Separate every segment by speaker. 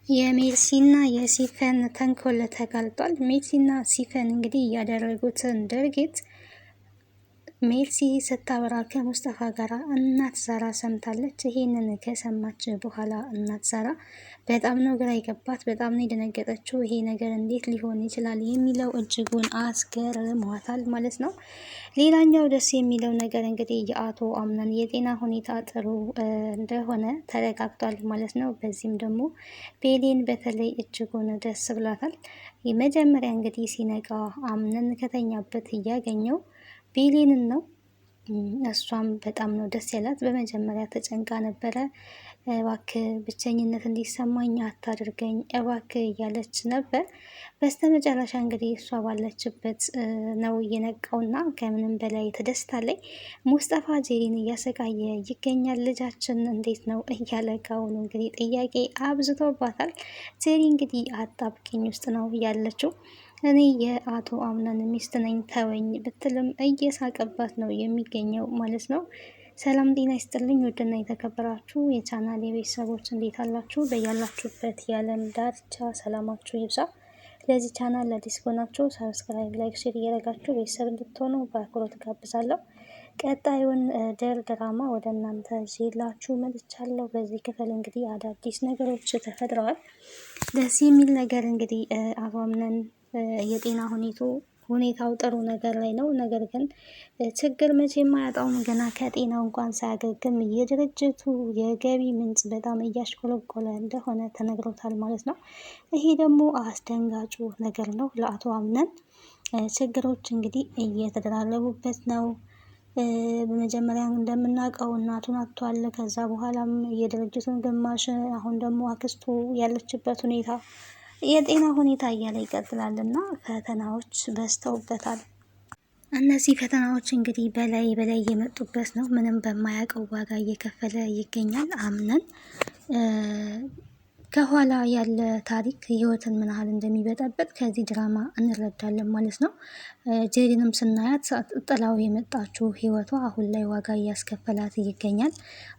Speaker 1: የሜርሲና የሲፈን ተንኮል ተጋልጧል። ሜርሲና ሲፈን እንግዲህ ያደረጉትን ድርጊት ሜርሲ ስታወራ ከሙስጠፋ ጋር እናት ዛራ ሰምታለች። ይሄንን ከሰማች በኋላ እናት ዛራ በጣም ነው ግራ የገባት፣ በጣም ነው የደነገጠችው። ይሄ ነገር እንዴት ሊሆን ይችላል የሚለው እጅጉን አስገርሟታል ማለት ነው። ሌላኛው ደስ የሚለው ነገር እንግዲህ የአቶ አምናን የጤና ሁኔታ ጥሩ እንደሆነ ተረጋግጧል ማለት ነው። በዚህም ደግሞ ቤሌን በተለይ እጅጉን ደስ ብሏታል። የመጀመሪያ እንግዲህ ሲነቃ አምነን ከተኛበት እያገኘው ቤሌንን ነው። እሷም በጣም ነው ደስ ያላት። በመጀመሪያ ተጨንቃ ነበረ። እባክህ ብቸኝነት እንዲሰማኝ አታድርገኝ እባክህ እያለች ነበር። በስተመጨረሻ እንግዲህ እሷ ባለችበት ነው እየነቃውና ከምንም በላይ ተደስታለች። ሙስጠፋ ጄሪን እያሰቃየ ይገኛል። ልጃችን እንዴት ነው እያለ ከአሁኑ እንግዲህ ጥያቄ አብዝቶባታል። ጄሪ እንግዲህ አጣብቂኝ ውስጥ ነው ያለችው። እኔ የአቶ አምናን ሚስት ነኝ ተወኝ ብትልም እየሳቀባት ነው የሚገኘው ማለት ነው። ሰላም ጤና ይስጥልኝ ውድና የተከበራችሁ የቻናል የቤተሰቦች እንዴት አላችሁ? በያላችሁበት የዓለም ዳርቻ ሰላማችሁ ይብዛ። ለዚህ ቻናል አዲስ ከሆናችሁ ሰብስክራይብ፣ ላይክ፣ ሼር እያደረጋችሁ ቤተሰብ እንድትሆኑ በአክብሮት ጋብዛለሁ። ቀጣዩን ድራማ ወደ እናንተ ይዤላችሁ መጥቻለሁ። በዚህ ክፍል እንግዲህ አዳዲስ ነገሮች ተፈጥረዋል። ደስ የሚል ነገር እንግዲህ አቶ አምነን የጤና ሁኔታው ጥሩ ነገር ላይ ነው። ነገር ግን ችግር መቼም አያጣውም። ገና ከጤናው እንኳን ሳያገግም የድርጅቱ የገቢ ምንጭ በጣም እያሽቆለቆለ እንደሆነ ተነግሮታል ማለት ነው። ይሄ ደግሞ አስደንጋጩ ነገር ነው ለአቶ አምነን። ችግሮች እንግዲህ እየተደራረቡበት ነው። በመጀመሪያ እንደምናውቀው እናቱን አጥቷል። ከዛ በኋላም የድርጅቱን ግማሽ፣ አሁን ደግሞ አክስቱ ያለችበት ሁኔታ፣ የጤና ሁኔታ እያለ ይቀጥላል እና ፈተናዎች በዝተውበታል። እነዚህ ፈተናዎች እንግዲህ በላይ እየመጡበት ነው። ምንም በማያውቀው ዋጋ እየከፈለ ይገኛል። አምነን ከኋላ ያለ ታሪክ ህይወትን ምን ያህል እንደሚበጠበጥ ከዚህ ድራማ እንረዳለን ማለት ነው። ጄሪንም ስናያት ጥላው የመጣችው ህይወቷ አሁን ላይ ዋጋ እያስከፈላት ይገኛል።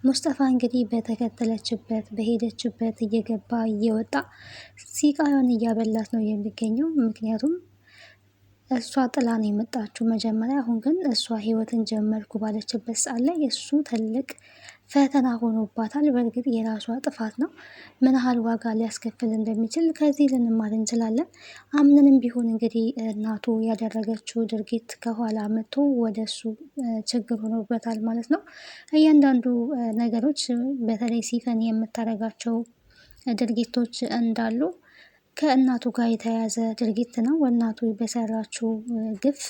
Speaker 1: ሙስጠፋ እንግዲህ በተከተለችበት በሄደችበት እየገባ እየወጣ ሲቃዩን እያበላት ነው የሚገኘው። ምክንያቱም እሷ ጥላ ነው የመጣችው መጀመሪያ። አሁን ግን እሷ ህይወትን ጀመርኩ ባለችበት ሰዓት ላይ እሱ ትልቅ ፈተና ሆኖባታል። በእርግጥ የራሷ ጥፋት ነው። ምን ያህል ዋጋ ሊያስከፍል እንደሚችል ከዚህ ልንማር እንችላለን። አምነንም ቢሆን እንግዲህ እናቱ ያደረገችው ድርጊት ከኋላ መጥቶ ወደ እሱ ችግር ሆኖበታል ማለት ነው። እያንዳንዱ ነገሮች በተለይ ሲፈን የምታደርጋቸው ድርጊቶች እንዳሉ ከእናቱ ጋር የተያያዘ ድርጊት ነው። እናቱ በሰራችው ግፍ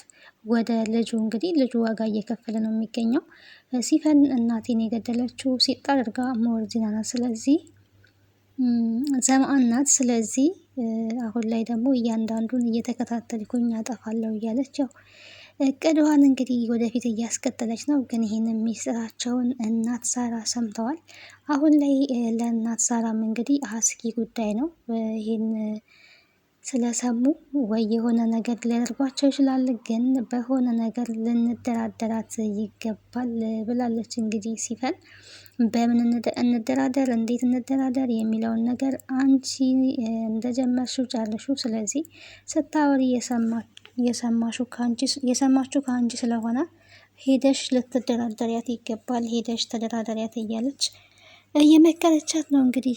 Speaker 1: ወደ ልጁ እንግዲህ ልጁ ዋጋ እየከፈለ ነው የሚገኘው። ሲፈን እናቴን የገደለችው ሲጣ አድርጋ ሞርዚና ናት፣ ስለዚህ ዘምአን ናት። ስለዚህ አሁን ላይ ደግሞ እያንዳንዱን እየተከታተልኩኝ አጠፋለሁ እያለች ያው እቅዷን እንግዲህ ወደፊት እያስቀጠለች ነው። ግን ይህንን ሚስጥራቸውን እናት ዛራ ሰምተዋል። አሁን ላይ ለእናት ዛራም እንግዲህ አስጊ ጉዳይ ነው። ይህን ስለሰሙ ወይ የሆነ ነገር ሊያደርጓቸው ይችላል፣ ግን በሆነ ነገር ልንደራደራት ይገባል ብላለች። እንግዲህ ሲፈን በምን እንደራደር፣ እንዴት እንደራደር የሚለውን ነገር አንቺ እንደጀመርሽው ጨርሽው። ስለዚህ ስታወሪ የሰማችሁ ከአንቺ ስለሆነ ሄደሽ ልትደራደሪያት ይገባል፣ ሄደሽ ተደራደሪያት እያለች እየመከረቻት ነው። እንግዲህ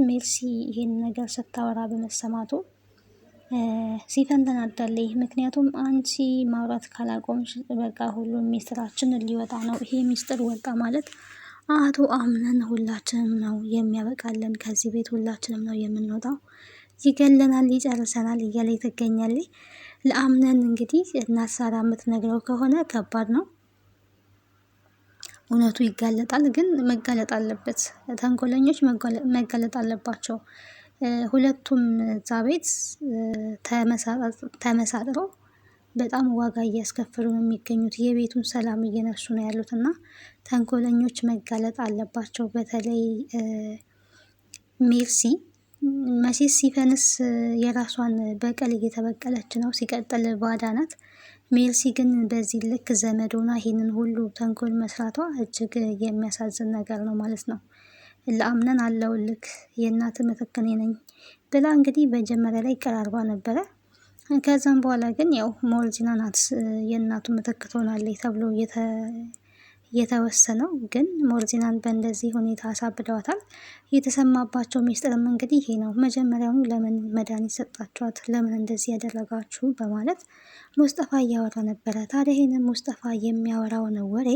Speaker 1: ሜርሲ ይሄን ነገር ስታወራ በመሰማቱ ሲፈን ተናዳለች። ምክንያቱም አንቺ ማውራት ካላቆምሽ በቃ ሁሉም ሚስጥራችን ሊወጣ ነው። ይሄ ሚስጥር ወጣ ማለት አቶ አምነን ሁላችንም ነው የሚያበቃለን፣ ከዚህ ቤት ሁላችንም ነው የምንወጣው፣ ይገለናል፣ ይጨርሰናል እያለ ትገኛለች። ለአምነን እንግዲህ እናት ዛራ የምትነግረው ከሆነ ከባድ ነው። እውነቱ ይጋለጣል፣ ግን መጋለጥ አለበት። ተንኮለኞች መጋለጥ አለባቸው። ሁለቱም እዛ ቤት ተመሳጥረው በጣም ዋጋ እያስከፈሉ ነው የሚገኙት። የቤቱን ሰላም እየነሱ ነው ያሉት እና ተንኮለኞች መጋለጥ አለባቸው። በተለይ ሜርሲ መቼስ ሲፈንስ የራሷን በቀል እየተበቀለች ነው። ሲቀጥል ባዳ ናት። ሜርሲ ግን በዚህ ልክ ዘመድ ሆና ይህንን ሁሉ ተንኮል መስራቷ እጅግ የሚያሳዝን ነገር ነው ማለት ነው። ለአምነን አለውልክ የእናት ምትክ እኔ ነኝ ብላ እንግዲህ መጀመሪያ ላይ ቀራርባ ነበረ። ከዛም በኋላ ግን ያው ሞርጂና ናት የእናቱ ምትክ ትሆናለች ተብሎ የተወሰነው፣ ግን ሞርጂናን በእንደዚህ ሁኔታ አሳብደዋታል። የተሰማባቸው ሚስጥርም እንግዲህ ይሄ ነው። መጀመሪያውኑ ለምን መድኃኒት ሰጣችኋት? ለምን እንደዚህ ያደረጋችሁ? በማለት ሙስጠፋ እያወራ ነበረ። ታዲያ ይሄንን ሙስጠፋ የሚያወራውን ወሬ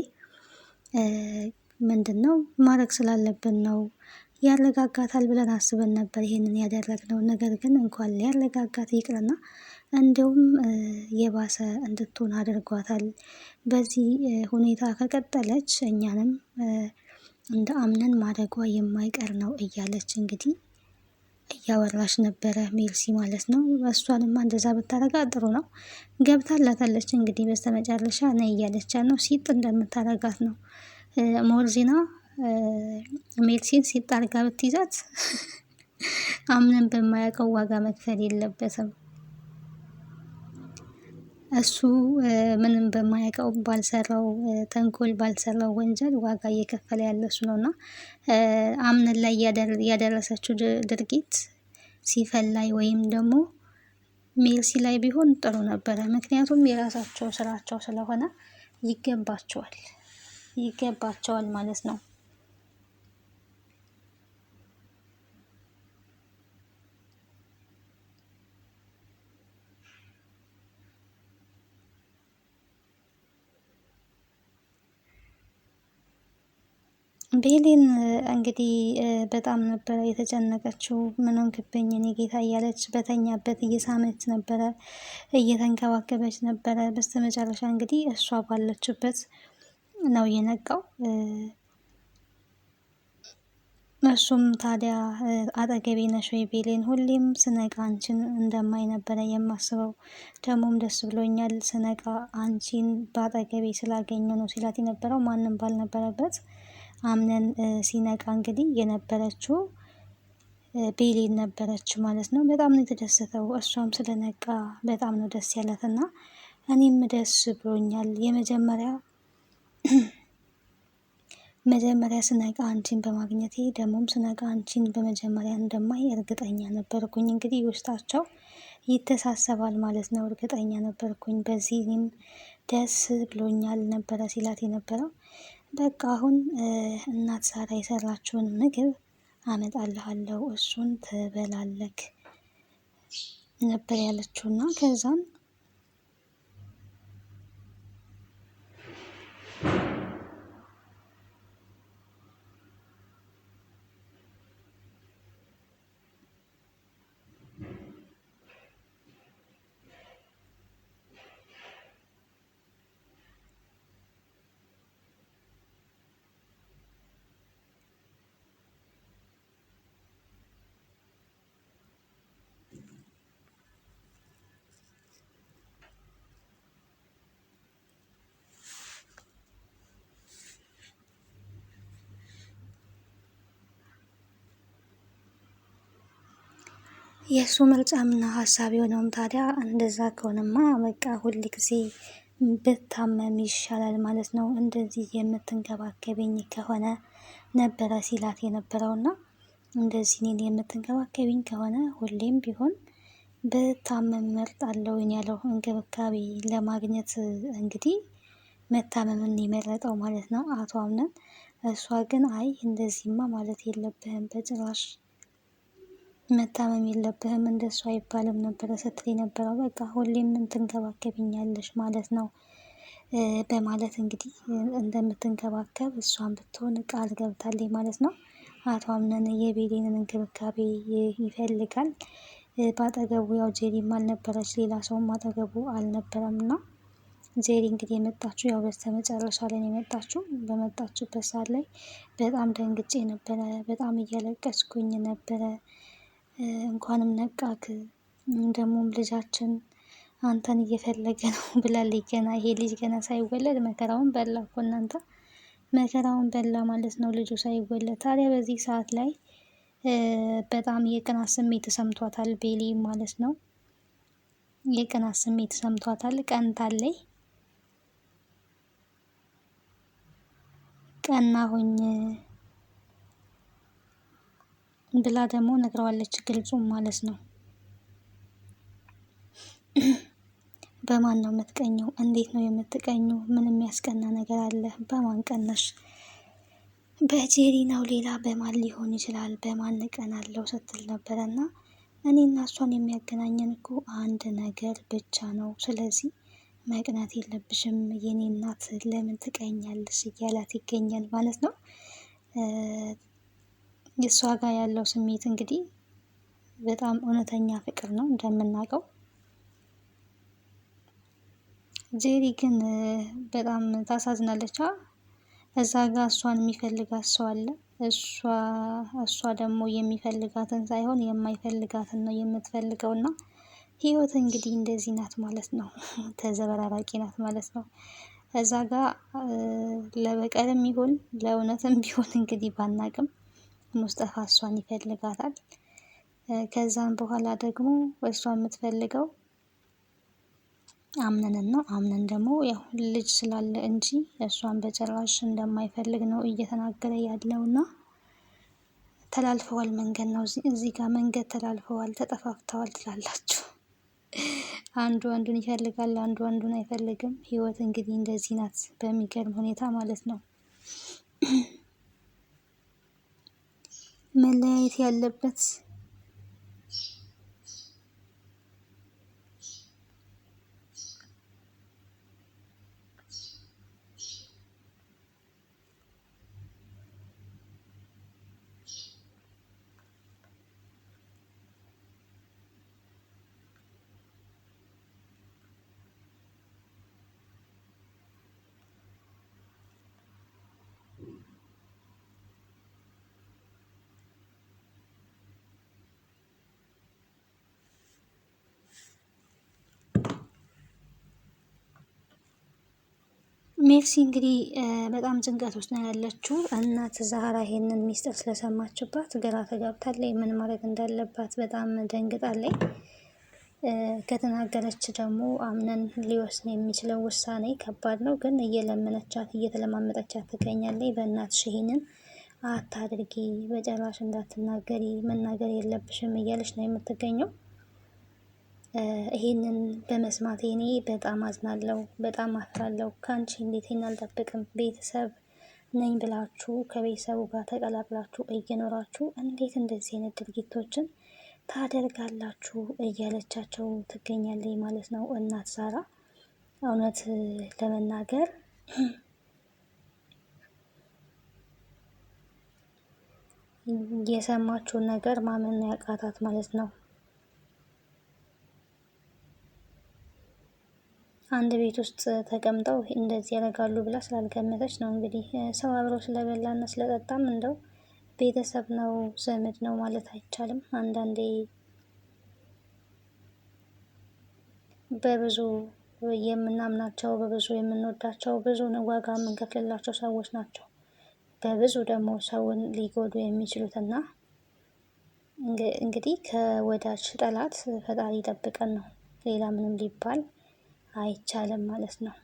Speaker 1: ምንድን ነው ማድረግ ስላለብን ነው፣ ያረጋጋታል ብለን አስበን ነበር ይሄንን ያደረግነው። ነገር ግን እንኳን ሊያረጋጋት ይቅርና እንደውም የባሰ እንድትሆን አድርጓታል። በዚህ ሁኔታ ከቀጠለች እኛንም እንደ አምነን ማደጓ የማይቀር ነው እያለች እንግዲህ እያወራች ነበረ ሜርሲ ማለት ነው። እሷንማ እንደዛ ብታረጋ ጥሩ ነው። ገብታላታለች እንግዲህ በስተመጨረሻ ነይ እያለች ነው። ሲጥ እንደምታረጋት ነው ሞርዚና ሜርሲን ሲጥ አርጋ ብትይዛት አምነን በማያውቀው ዋጋ መክፈል የለበትም። እሱ ምንም በማያውቀው ባልሰራው ተንኮል ባልሰራው ወንጀል ዋጋ እየከፈለ ያለ እሱ ነው። እና አምነን ላይ ያደረሰችው ድርጊት ሲፈል ላይ ወይም ደግሞ ሜርሲ ላይ ቢሆን ጥሩ ነበረ። ምክንያቱም የራሳቸው ስራቸው ስለሆነ ይገባቸዋል ማለት ነው። ቤሊን እንግዲህ በጣም ነበረ የተጨነቀችው። ምን ሆንክብኝ እኔ ጌታ እያለች በተኛበት እየሳመች ነበረ፣ እየተንከባከበች ነበረ። በስተመጨረሻ እንግዲህ እሷ ባለችበት ነው የነቃው። እሱም ታዲያ አጠገቤ ነሽ ወይ ቤሌን? ሁሌም ስነቃ አንቺን እንደማይ ነበረ የማስበው። ደግሞም ደስ ብሎኛል ስነቃ አንቺን በአጠገቤ ስላገኘ ነው ሲላት የነበረው ማንም ባልነበረበት። አምነን ሲነቃ እንግዲህ የነበረችው ቤሌን ነበረች ማለት ነው። በጣም ነው የተደሰተው። እሷም ስለነቃ በጣም ነው ደስ ያላትና እኔም ደስ ብሎኛል። መጀመሪያ ስነቃ አንቺን በማግኘቴ ደግሞም ስነቃ አንቺን በመጀመሪያ እንደማይ እርግጠኛ ነበርኩኝ። እንግዲህ ውስጣቸው ይተሳሰባል ማለት ነው። እርግጠኛ ነበርኩኝ በዚህ እኔም ደስ ብሎኛል ነበረ ሲላት የነበረው። በቃ አሁን እናት ሳራ የሰራችውን ምግብ አመጣልሃለሁ እሱን ትበላለክ ነበር ያለችውና ከዛም የእሱ ምርጫምና ሀሳብ የሆነውም ታዲያ እንደዛ ከሆነማ በቃ ሁል ጊዜ ብታመም ይሻላል ማለት ነው፣ እንደዚህ የምትንከባከበኝ ከሆነ ነበረ ሲላት የነበረውና እንደዚህ እኔን የምትንከባከበኝ ከሆነ ሁሌም ቢሆን ብታመም መርጣለሁኝ ያለው እንክብካቤ ለማግኘት እንግዲህ መታመምን የመረጠው ማለት ነው አቶ አምነን። እሷ ግን አይ እንደዚህማ ማለት የለብህም በጭራሽ መታመም የለብህም እንደሱ አይባልም ነበረ ስትል የነበረው። በቃ ሁሌም ምን ትንከባከብኛለሽ ማለት ነው በማለት እንግዲህ እንደምትንከባከብ እሷን ብትሆን ቃል ገብታለች ማለት ነው። አቶ አምነን የቤሌንን እንክብካቤ ይፈልጋል። በአጠገቡ ያው ጄሪም አልነበረች፣ ሌላ ሰውም አጠገቡ አልነበረም እና ጄሪ እንግዲህ የመጣችው ያው በስተመጨረሻ ላይ የመጣችው። በመጣችበት ሰዓት ላይ በጣም ደንግጬ ነበረ፣ በጣም እያለቀስኩኝ ነበረ። እንኳንም ነቃክ፣ ደግሞም ልጃችን አንተን እየፈለገ ነው ብላለች። ገና ይሄ ልጅ ገና ሳይወለድ መከራውን በላ እኮ እናንተ፣ መከራውን በላ ማለት ነው ልጁ ሳይወለድ። ታዲያ በዚህ ሰዓት ላይ በጣም የቅናት ስሜት ተሰምቷታል ቤሊ ማለት ነው። የቅናት ስሜት ተሰምቷታል፣ ቀንታለይ። ቀናሁኝ ብላ ደግሞ ነግረዋለች፣ ግልጹም ማለት ነው። በማን ነው የምትቀኘው? እንዴት ነው የምትቀኘው? ምን የሚያስቀና ነገር አለ? በማን ቀነሽ? በጄሪ ነው? ሌላ በማን ሊሆን ይችላል? በማን እቀናለሁ ስትል ነበረ። እና እኔና እሷን የሚያገናኘን እኮ አንድ ነገር ብቻ ነው። ስለዚህ መቅናት የለብሽም የኔ እናት፣ ለምን ትቀኛለሽ? እያላት ይገኛል ማለት ነው። የእሷ ጋር ያለው ስሜት እንግዲህ በጣም እውነተኛ ፍቅር ነው እንደምናውቀው። ጄሪ ግን በጣም ታሳዝናለች። እዛ ጋር እሷን የሚፈልጋት ሰው አለ። እሷ ደግሞ የሚፈልጋትን ሳይሆን የማይፈልጋትን ነው የምትፈልገው። እና ህይወት እንግዲህ እንደዚህ ናት ማለት ነው። ተዘበራራቂ ናት ማለት ነው። እዛ ጋር ለበቀልም ይሁን ለእውነትም ቢሆን እንግዲህ ባናቅም ሙስጠፋ እሷን ይፈልጋታል። ከዛም በኋላ ደግሞ እሷ የምትፈልገው አምነንን ነው። አምነን ደግሞ ያው ልጅ ስላለ እንጂ እሷን በጭራሽ እንደማይፈልግ ነው እየተናገረ ያለውና ተላልፈዋል። መንገድ ነው እዚህ ጋር መንገድ ተላልፈዋል፣ ተጠፋፍተዋል ትላላችሁ። አንዱ አንዱን ይፈልጋል፣ አንዱ አንዱን አይፈልግም። ህይወት እንግዲህ እንደዚህ ናት በሚገርም ሁኔታ ማለት ነው። መለያየት ያለበት ሜርሲ እንግዲህ በጣም ጭንቀት ውስጥ ነው ያለችው። እናት ዛህራ ይሄንን ሚስጥር ስለሰማችባት ግራ ተጋብታለች። ምን ማድረግ እንዳለባት በጣም ደንግጣለች። ከተናገረች ደግሞ አምነን ሊወስን የሚችለው ውሳኔ ከባድ ነው። ግን እየለመነቻት እየተለማመጠቻት ትገኛለች። በእናትሽ ይሄንን አታድርጊ፣ በጭራሽ እንዳትናገሪ፣ መናገር የለብሽም እያለች ነው የምትገኘው። ይሄንን በመስማቴ እኔ በጣም አዝናለሁ፣ በጣም አፍራለሁ። ከአንቺ እንዴት አልጠብቅም። ቤተሰብ ነኝ ብላችሁ ከቤተሰቡ ጋር ተቀላቅላችሁ እየኖራችሁ እንዴት እንደዚህ አይነት ድርጊቶችን ታደርጋላችሁ? እያለቻቸው ትገኛለች ማለት ነው እናት ዛራ። እውነት ለመናገር የሰማችውን ነገር ማመን ያቃታት ማለት ነው። አንድ ቤት ውስጥ ተቀምጠው እንደዚህ ያደርጋሉ ብላ ስላልገመተች ነው። እንግዲህ ሰው አብሮ ስለበላና ስለጠጣም እንደው ቤተሰብ ነው ዘመድ ነው ማለት አይቻልም። አንዳንዴ በብዙ የምናምናቸው በብዙ የምንወዳቸው ብዙ ዋጋ የምንከፍልላቸው ሰዎች ናቸው በብዙ ደግሞ ሰውን ሊጎዱ የሚችሉትና እንግዲህ ከወዳጅ ጠላት ፈጣሪ ይጠብቀን ነው። ሌላ ምንም ሊባል አይቻልም ማለት ነው።